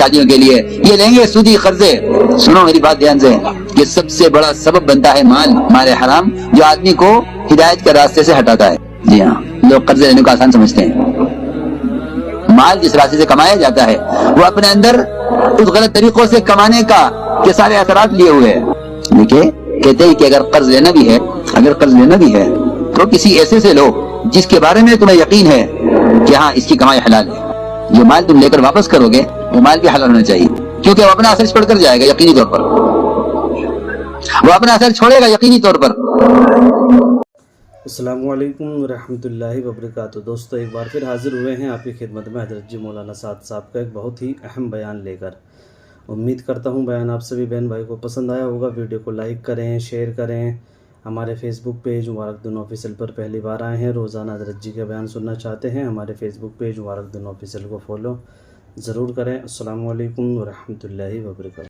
شادیوں کے لیے، یہ لیں گے سودی قرضے۔ سنو میری بات دھیان سے، یہ سب سے بڑا سبب بنتا ہے مال حرام، جو آدمی کو ہدایت کے راستے سے ہٹاتا ہے۔ جی ہاں، لوگ قرضے لینے کو آسان سمجھتے ہیں۔ مال جس راستے سے کمایا جاتا ہے وہ اپنے اندر اس غلط طریقوں سے کمانے کا کے سارے اثرات لیے ہوئے ہیں۔ دیکھیں کہتے ہیں کہ اگر قرض لینا بھی ہے تو کسی ایسے سے لو جس کے بارے میں تمہیں یقین ہے کہ ہاں اس کی کمائی حلال ہے۔ جو مال تم لے کر واپس کرو گے وہ مال بھی حلال ہونا چاہیے، کیونکہ وہ اپنا اثر چھوڑ کر جائے گا یقینی طور پر، وہ اپنا اثر چھوڑے گا یقینی طور پر۔ السلام علیکم ورحمۃ اللہ وبرکاتہ۔ دوستو ایک بار پھر حاضر ہوئے ہیں آپ کی خدمت میں حضرت جی مولانا سعد صاحب کا ایک بہت ہی اہم بیان لے کر۔ امید کرتا ہوں بیان آپ سبھی بہن بھائی کو پسند آیا ہوگا۔ ویڈیو کو لائک کریں، شیئر کریں۔ ہمارے فیس بک پیج مبارک دن آفیشیل پر پہلی بار آئے ہیں، روزانہ حضرت جی کا بیان سننا چاہتے ہیں، ہمارے فیس بک پیج مبارک دن آفیشیل کو فالو ضرور کریں۔ السلام علیکم ورحمۃ اللہ وبرکاتہ۔